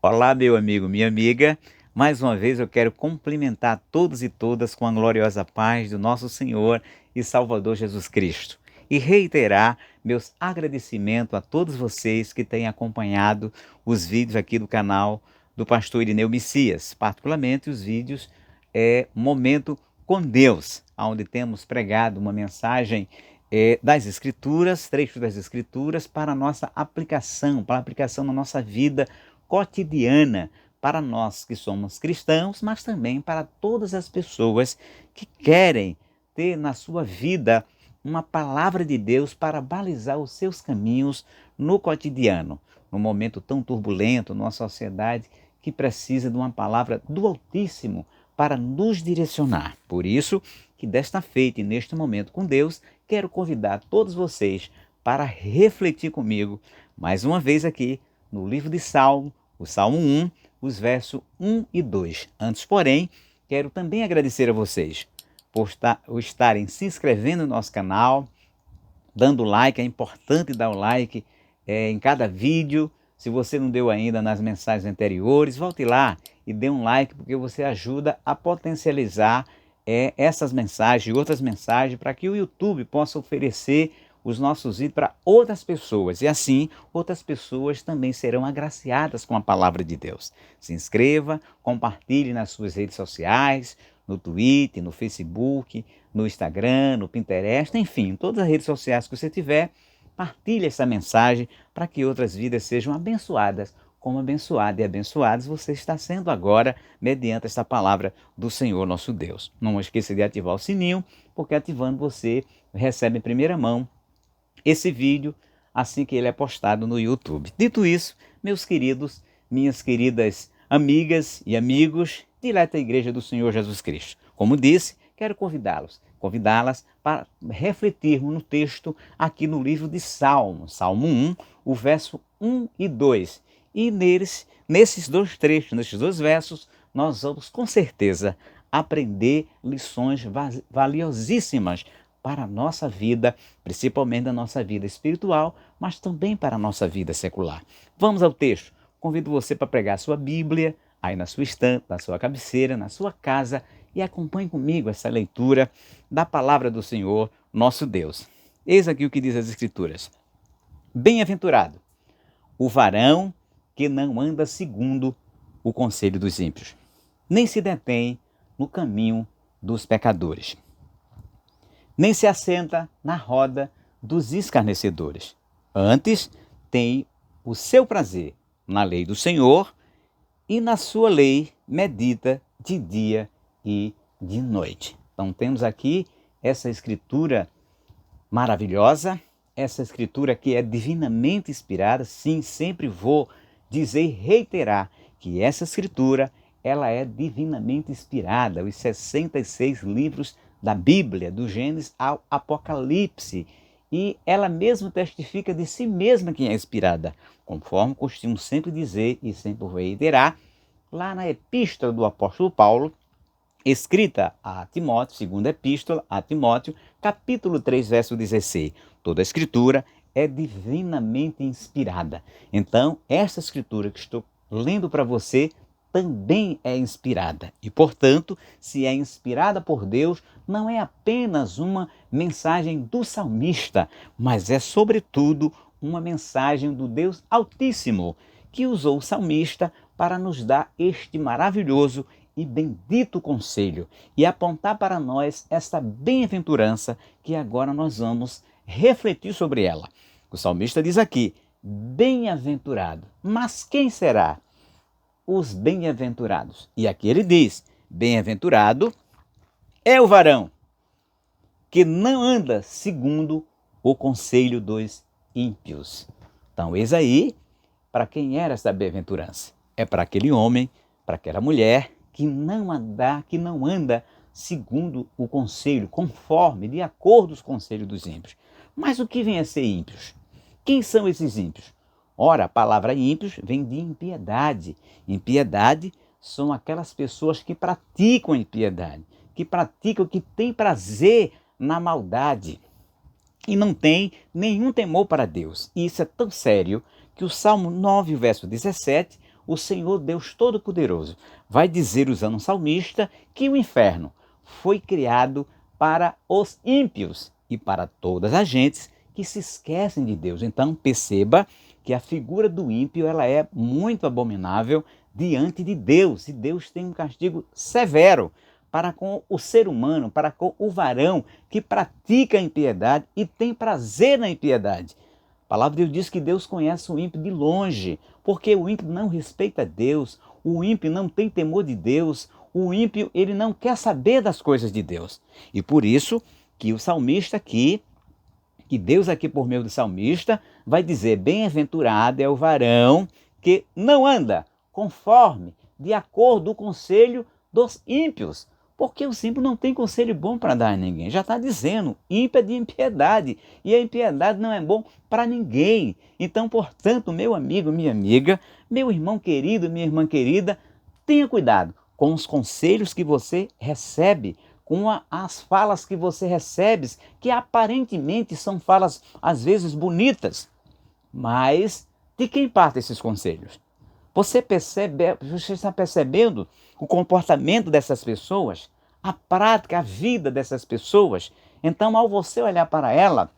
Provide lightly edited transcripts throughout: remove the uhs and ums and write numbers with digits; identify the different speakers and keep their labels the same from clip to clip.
Speaker 1: Olá, meu amigo, minha amiga. Mais uma vez eu quero cumprimentar todos e todas com a gloriosa paz do nosso Senhor e Salvador Jesus Cristo. E reiterar meus agradecimentos a todos vocês que têm acompanhado os vídeos aqui do canal do pastor Irineu Messias, particularmente os vídeos Momento com Deus, onde temos pregado uma mensagem das Escrituras, trechos das Escrituras, para a nossa aplicação, para a aplicação na nossa vida cotidiana, para nós que somos cristãos, mas também para todas as pessoas que querem ter na sua vida uma palavra de Deus para balizar os seus caminhos no cotidiano, num momento tão turbulento, numa sociedade que precisa de uma palavra do Altíssimo para nos direcionar. Por isso que desta feita e neste momento com Deus, quero convidar todos vocês para refletir comigo mais uma vez aqui no livro de Salmo, o Salmo 1, os versos 1 e 2. Antes, porém, quero também agradecer a vocês por estarem se inscrevendo no nosso canal, dando like. É importante dar o like em cada vídeo. Se você não deu ainda nas mensagens anteriores, volte lá e dê um like, porque você ajuda a potencializar essas mensagens e outras mensagens para que o YouTube possa oferecer os nossos vídeos para outras pessoas. E assim, outras pessoas também serão agraciadas com a palavra de Deus. Se inscreva, compartilhe nas suas redes sociais, no Twitter, no Facebook, no Instagram, no Pinterest, enfim, em todas as redes sociais que você tiver, partilhe essa mensagem para que outras vidas sejam abençoadas, como abençoado e abençoados você está sendo agora, mediante esta palavra do Senhor nosso Deus. Não esqueça de ativar o sininho, porque ativando você recebe em primeira mão esse vídeo assim que ele é postado no YouTube. Dito isso, meus queridos, minhas queridas amigas e amigos, direto da Igreja do Senhor Jesus Cristo. Como disse, quero convidá-las para refletirmos no texto aqui no livro de Salmo, Salmo 1, o verso 1 e 2. E nesses dois trechos, nesses dois versos, nós vamos com certeza aprender lições valiosíssimas para a nossa vida, principalmente a nossa vida espiritual, mas também para a nossa vida secular. Vamos ao texto. Convido você para pegar a sua Bíblia, aí na sua estante, na sua cabeceira, na sua casa, e acompanhe comigo essa leitura da palavra do Senhor, nosso Deus. Eis aqui o que diz as Escrituras. Bem-aventurado o varão que não anda segundo o conselho dos ímpios, nem se detém no caminho dos pecadores, nem se assenta na roda dos escarnecedores. Antes tem o seu prazer na lei do Senhor, e na sua lei medita de dia e de noite. Então temos aqui essa escritura maravilhosa, essa escritura que é divinamente inspirada. Sim, sempre vou dizer e reiterar que essa escritura ela é divinamente inspirada. Os 66 livros da Bíblia, do Gênesis ao Apocalipse, e ela mesma testifica de si mesma que é inspirada, conforme costumo sempre dizer e sempre vou reiterar, lá na epístola do apóstolo Paulo, escrita a Timóteo, segunda epístola a Timóteo, capítulo 3, verso 16. Toda a escritura é divinamente inspirada. Então, essa escritura que estou lendo para você também é inspirada. E, portanto, se é inspirada por Deus, não é apenas uma mensagem do salmista, mas é, sobretudo, uma mensagem do Deus Altíssimo, que usou o salmista para nos dar este maravilhoso e bendito conselho e apontar para nós esta bem-aventurança que agora nós vamos refletir sobre ela. O salmista diz aqui, bem-aventurado. Mas quem será os bem-aventurados? E aqui ele diz, bem-aventurado é o varão que não anda segundo o conselho dos ímpios. Então, eis aí para quem era essa bem-aventurança. É para aquele homem, para aquela mulher que não anda segundo o conselho, conforme, de acordo com os conselhos dos ímpios. Mas o que vem a ser ímpios? Quem são esses ímpios? Ora, a palavra ímpios vem de impiedade. Impiedade são aquelas pessoas que praticam impiedade, que têm prazer na maldade e não têm nenhum temor para Deus. E isso é tão sério que o Salmo 9, verso 17, o Senhor Deus Todo-Poderoso vai dizer, usando um salmista, que o inferno foi criado para os ímpios e para todas as gentes que se esquecem de Deus. Então perceba que a figura do ímpio ela é muito abominável diante de Deus, e Deus tem um castigo severo para com o ser humano, para com o varão que pratica a impiedade e tem prazer na impiedade. A palavra de Deus diz que Deus conhece o ímpio de longe, porque o ímpio não respeita Deus, o ímpio não tem temor de Deus, o ímpio ele não quer saber das coisas de Deus. E por isso que o salmista aqui, que Deus aqui por meio do salmista, vai dizer: bem-aventurado é o varão que não anda conforme, de acordo com o conselho dos ímpios. Porque o ímpio não tem conselho bom para dar a ninguém. Já está dizendo, ímpio é de impiedade. E a impiedade não é bom para ninguém. Então, portanto, meu amigo, minha amiga, meu irmão querido, minha irmã querida, tenha cuidado com os conselhos que você recebe, com as falas que você recebe, que aparentemente são falas, às vezes, bonitas. Mas de quem partem esses conselhos? Você está percebendo o comportamento dessas pessoas, a prática, a vida dessas pessoas? Então, ao você olhar para ela,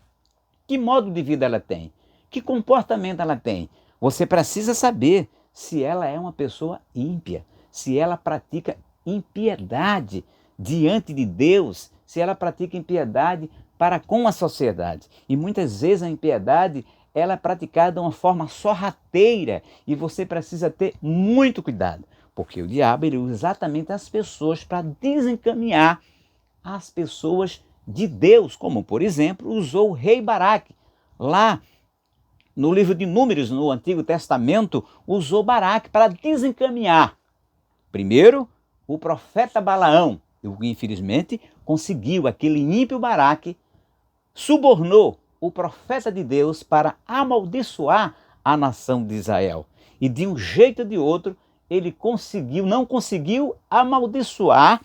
Speaker 1: que modo de vida ela tem? Que comportamento ela tem? Você precisa saber se ela é uma pessoa ímpia, se ela pratica impiedade diante de Deus, se ela pratica impiedade para com a sociedade. E muitas vezes a impiedade ela é praticada de uma forma sorrateira e você precisa ter muito cuidado, porque o diabo ele usa exatamente as pessoas para desencaminhar as pessoas de Deus, como por exemplo usou o rei Baraque. Lá no livro de Números, no Antigo Testamento, usou Baraque para desencaminhar primeiro o profeta Balaão, que infelizmente conseguiu, aquele ímpio Baraque subornou o profeta de Deus para amaldiçoar a nação de Israel. E de um jeito ou de outro, ele não conseguiu amaldiçoar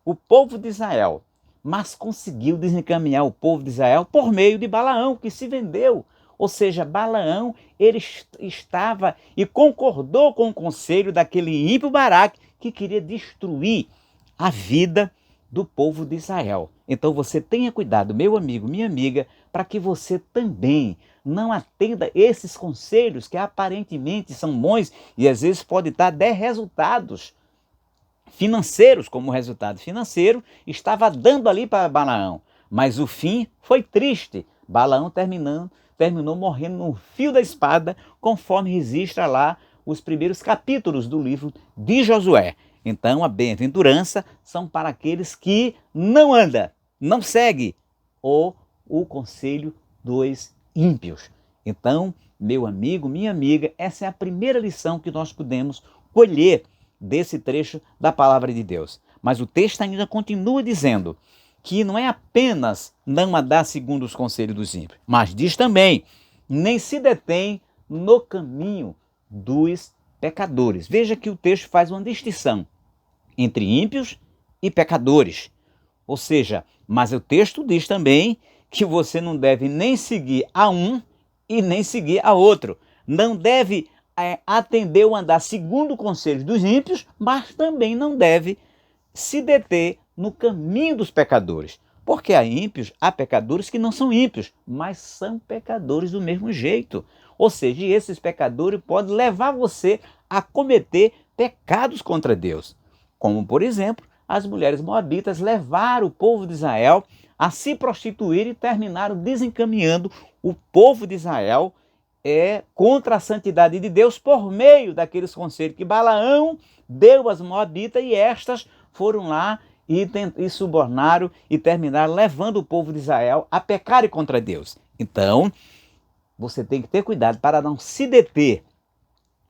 Speaker 1: o povo de Israel, mas conseguiu desencaminhar o povo de Israel por meio de Balaão, que se vendeu. Ou seja, Balaão, ele estava e concordou com o conselho daquele ímpio Baraque que queria destruir a vida do povo de Israel. Então você tenha cuidado, meu amigo, minha amiga, para que você também não atenda esses conselhos que aparentemente são bons e às vezes pode dar resultados financeiros. Como resultado financeiro estava dando ali para Balaão, mas o fim foi triste. Balaão terminou morrendo no fio da espada, conforme registra lá os primeiros capítulos do livro de Josué. Então a bem-aventurança são para aqueles que não andam, não seguem o conselho dos ímpios. Então, meu amigo, minha amiga, essa é a primeira lição que nós podemos colher desse trecho da palavra de Deus. Mas o texto ainda continua dizendo que não é apenas não andar segundo os conselhos dos ímpios, mas diz também, nem se detém no caminho dos pecadores. Veja que o texto faz uma distinção entre ímpios e pecadores. Ou seja, mas o texto diz também que você não deve nem seguir a um e nem seguir a outro. Não deve atender ou andar segundo o conselho dos ímpios, mas também não deve se deter no caminho dos pecadores. Porque há pecadores que não são ímpios, mas são pecadores do mesmo jeito. Ou seja, esses pecadores podem levar você a cometer pecados contra Deus. Como, por exemplo, as mulheres moabitas levaram o povo de Israel a se prostituir e terminaram desencaminhando o povo de Israel contra a santidade de Deus por meio daqueles conselhos que Balaão deu às moabitas, e estas foram lá e subornaram e terminaram levando o povo de Israel a pecarem contra Deus. Então, você tem que ter cuidado para não se deter,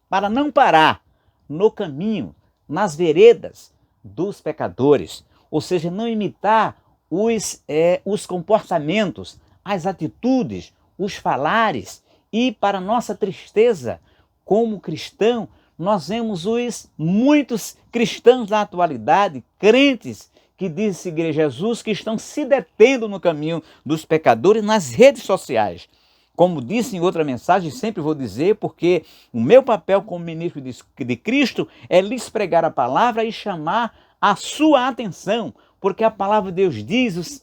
Speaker 1: para não parar no caminho, nas veredas dos pecadores, ou seja, não imitar os comportamentos, as atitudes, os falares. E para nossa tristeza, como cristão, nós vemos muitos cristãos da atualidade, crentes que dizem seguir Jesus, que estão se detendo no caminho dos pecadores nas redes sociais, Como disse em outra mensagem, sempre vou dizer, porque o meu papel como ministro de Cristo é lhes pregar a palavra e chamar a sua atenção, porque a palavra de Deus diz,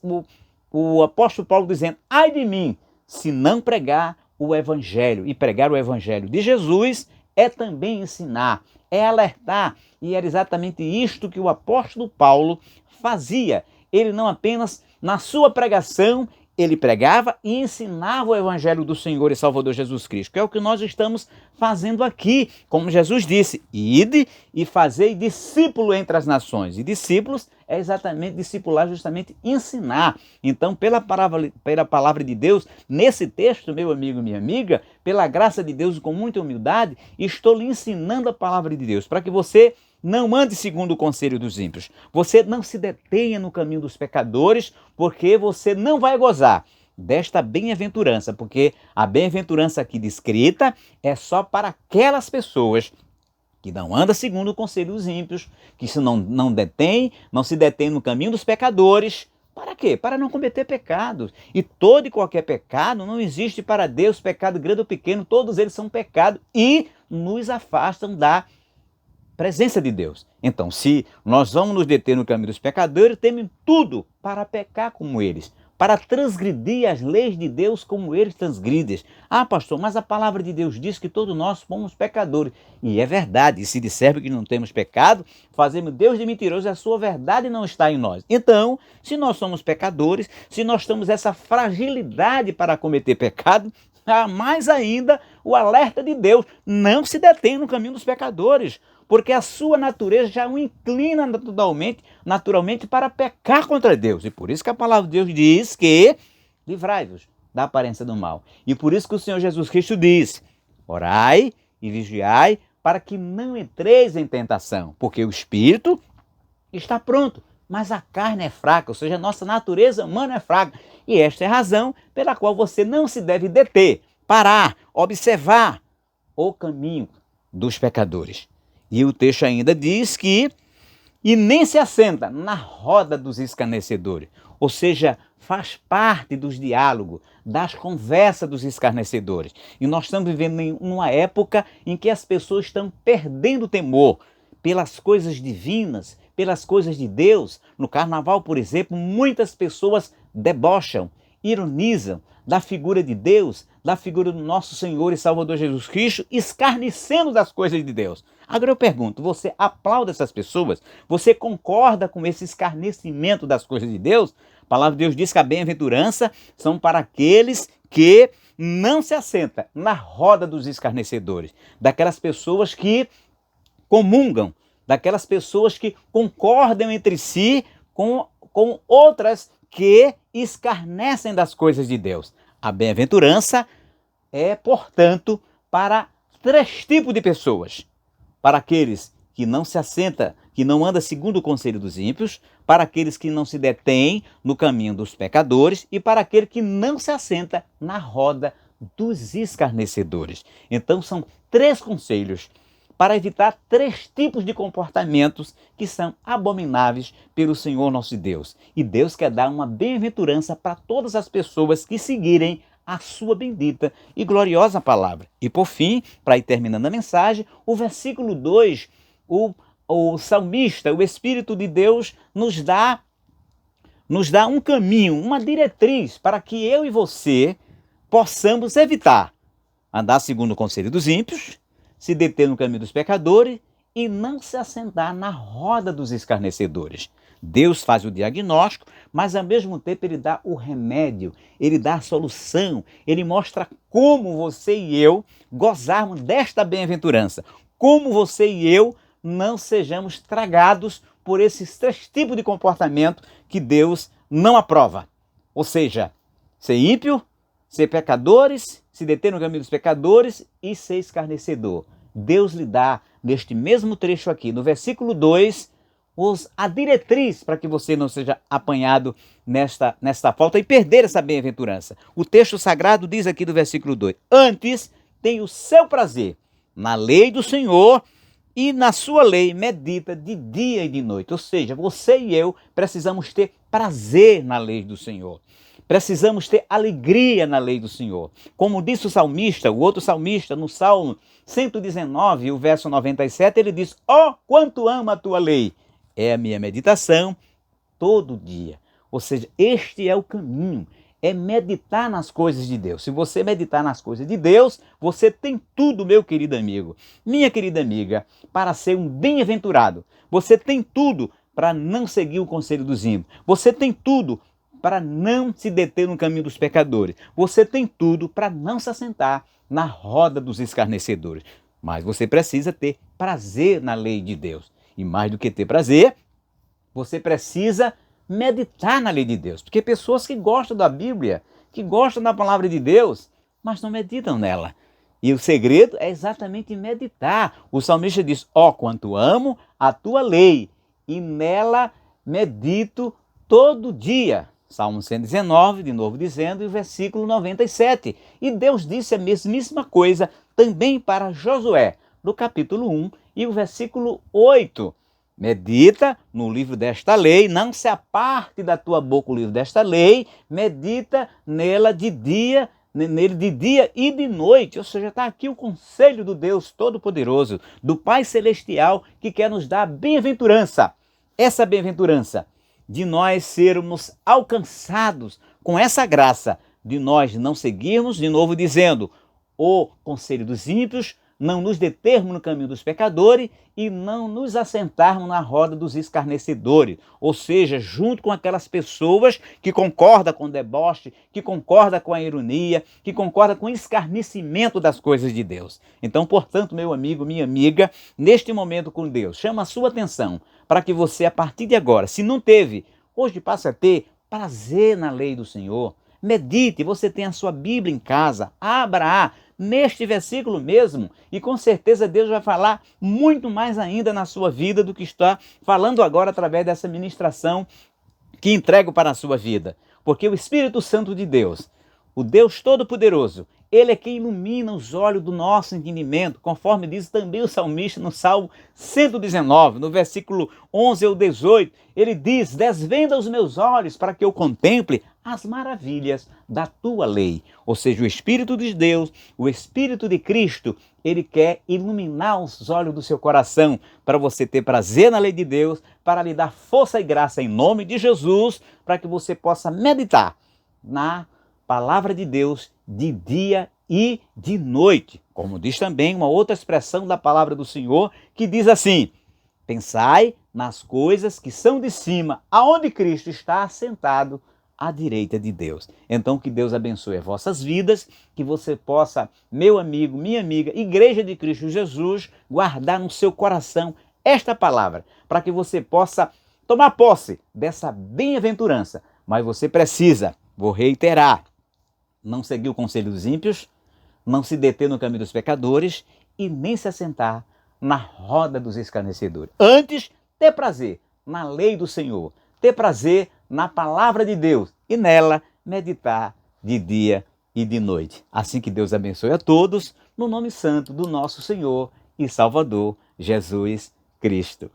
Speaker 1: o apóstolo Paulo dizendo, ai de mim, se não pregar o evangelho. E pregar o evangelho de Jesus é também ensinar, é alertar, e era exatamente isto que o apóstolo Paulo fazia. Ele não apenas na sua pregação, ele pregava e ensinava o evangelho do Senhor e Salvador Jesus Cristo, que é o que nós estamos fazendo aqui. Como Jesus disse, ide e fazei discípulo entre as nações. E discípulos é exatamente discipular, justamente ensinar. Então, pela palavra de Deus, nesse texto, meu amigo e minha amiga, pela graça de Deus e com muita humildade, estou lhe ensinando a palavra de Deus, para que você não ande segundo o conselho dos ímpios. Você não se detenha no caminho dos pecadores, porque você não vai gozar desta bem-aventurança, porque a bem-aventurança aqui descrita é só para aquelas pessoas que não andam segundo o conselho dos ímpios, que não se detém no caminho dos pecadores. Para quê? Para não cometer pecados. E todo e qualquer pecado não existe para Deus, pecado grande ou pequeno, todos eles são pecado e nos afastam da presença de Deus. Então, se nós vamos nos deter no caminho dos pecadores, temos tudo para pecar como eles, para transgredir as leis de Deus como eles transgridem. Ah, pastor, mas a palavra de Deus diz que todos nós somos pecadores. E é verdade, e se dissermos que não temos pecado, fazemos Deus de mentiroso e a sua verdade não está em nós. Então, se nós somos pecadores, se nós temos essa fragilidade para cometer pecado, mais ainda o alerta de Deus, não se detém no caminho dos pecadores, porque a sua natureza já o inclina naturalmente para pecar contra Deus. E por isso que a palavra de Deus diz que livrai-vos da aparência do mal. E por isso que o Senhor Jesus Cristo diz, orai e vigiai para que não entreis em tentação, porque o espírito está pronto, mas a carne é fraca, ou seja, a nossa natureza humana é fraca. E esta é a razão pela qual você não se deve deter, parar, observar o caminho dos pecadores. E o texto ainda diz que, e nem se assenta na roda dos escarnecedores, ou seja, faz parte dos diálogos, das conversas dos escarnecedores. E nós estamos vivendo em uma época em que as pessoas estão perdendo o temor pelas coisas divinas, pelas coisas de Deus. No carnaval, por exemplo, muitas pessoas debocham, ironizam da figura de Deus, da figura do nosso Senhor e Salvador Jesus Cristo, escarnecendo das coisas de Deus. Agora eu pergunto, você aplaude essas pessoas? Você concorda com esse escarnecimento das coisas de Deus? A palavra de Deus diz que a bem-aventurança são para aqueles que não se assentam na roda dos escarnecedores, daquelas pessoas que comungam, daquelas pessoas que concordam entre si com outras que escarnecem das coisas de Deus. A bem-aventurança é, portanto, para 3 tipos de pessoas. Para aqueles que não se assentam, que não andam segundo o conselho dos ímpios, para aqueles que não se detêm no caminho dos pecadores e para aquele que não se assenta na roda dos escarnecedores. Então são 3 conselhos para evitar 3 tipos de comportamentos que são abomináveis pelo Senhor nosso Deus. E Deus quer dar uma bem-aventurança para todas as pessoas que seguirem a sua bendita e gloriosa palavra. E por fim, para ir terminando a mensagem, o versículo 2, o salmista, o Espírito de Deus nos dá um caminho, uma diretriz para que eu e você possamos evitar andar segundo o conselho dos ímpios, se deter no caminho dos pecadores e não se assentar na roda dos escarnecedores. Deus faz o diagnóstico, mas ao mesmo tempo Ele dá o remédio, Ele dá a solução, Ele mostra como você e eu gozarmos desta bem-aventurança, como você e eu não sejamos tragados por esses 3 tipos de comportamento que Deus não aprova. Ou seja, ser ímpio, ser pecadores, se deter no caminho dos pecadores e ser escarnecedor. Deus lhe dá, neste mesmo trecho aqui, no versículo 2, a diretriz para que você não seja apanhado nesta falta e perder essa bem-aventurança. O texto sagrado diz aqui do versículo 2, antes tem o seu prazer na lei do Senhor e na sua lei medita de dia e de noite. Ou seja, você e eu precisamos ter prazer na lei do Senhor. Precisamos ter alegria na lei do Senhor. Como disse o salmista, o outro salmista, no Salmo 119, o verso 97, ele diz: ó, quanto amo a tua lei! É a minha meditação todo dia. Ou seja, este é o caminho, é meditar nas coisas de Deus. Se você meditar nas coisas de Deus, você tem tudo, meu querido amigo, minha querida amiga, para ser um bem-aventurado. Você tem tudo para não seguir o conselho dos ímpios. Você tem tudo para não se deter no caminho dos pecadores. Você tem tudo para não se assentar na roda dos escarnecedores. Mas você precisa ter prazer na lei de Deus. E mais do que ter prazer, você precisa meditar na lei de Deus. Porque pessoas que gostam da Bíblia, que gostam da palavra de Deus, mas não meditam nela. E o segredo é exatamente meditar. O salmista diz: ó, quanto amo a tua lei, e nela medito todo dia. Salmo 119, de novo dizendo, e o versículo 97. E Deus disse a mesmíssima coisa também para Josué, no capítulo 1 e o versículo 8. Medita no livro desta lei, não se aparte da tua boca o livro desta lei, medita nele de dia e de noite. Ou seja, está aqui o conselho do Deus Todo-Poderoso, do Pai Celestial, que quer nos dar a bem-aventurança. Essa bem-aventurança de nós sermos alcançados com essa graça, de nós não seguirmos, de novo dizendo, o conselho dos ímpios, não nos determos no caminho dos pecadores e não nos assentarmos na roda dos escarnecedores, ou seja, junto com aquelas pessoas que concordam com o deboche, que concordam com a ironia, que concordam com o escarnecimento das coisas de Deus. Então, portanto, meu amigo, minha amiga, neste momento com Deus, chama a sua atenção para que você, a partir de agora, se não teve, hoje passe a ter prazer na lei do Senhor. Medite, você tem a sua Bíblia em casa, abra neste versículo mesmo, e com certeza Deus vai falar muito mais ainda na sua vida do que está falando agora através dessa ministração que entrego para a sua vida. Porque o Espírito Santo de Deus, o Deus Todo-Poderoso, Ele é quem ilumina os olhos do nosso entendimento, conforme diz também o salmista no Salmo 119, no versículo 11 ou 18, ele diz: desvenda os meus olhos para que eu contemple as maravilhas da tua lei. Ou seja, o Espírito de Deus, o Espírito de Cristo, ele quer iluminar os olhos do seu coração para você ter prazer na lei de Deus, para lhe dar força e graça em nome de Jesus, para que você possa meditar na palavra de Deus de dia e de noite. Como diz também uma outra expressão da palavra do Senhor, que diz assim: pensai nas coisas que são de cima, aonde Cristo está assentado à direita de Deus. Então, que Deus abençoe as vossas vidas, que você possa, meu amigo, minha amiga, Igreja de Cristo Jesus, guardar no seu coração esta palavra, para que você possa tomar posse dessa bem-aventurança. Mas você precisa, vou reiterar, não seguir o conselho dos ímpios, não se deter no caminho dos pecadores e nem se assentar na roda dos escarnecedores. Antes, ter prazer na lei do Senhor, ter prazer na palavra de Deus e nela meditar de dia e de noite. Assim que Deus abençoe a todos, no nome santo do nosso Senhor e Salvador Jesus Cristo.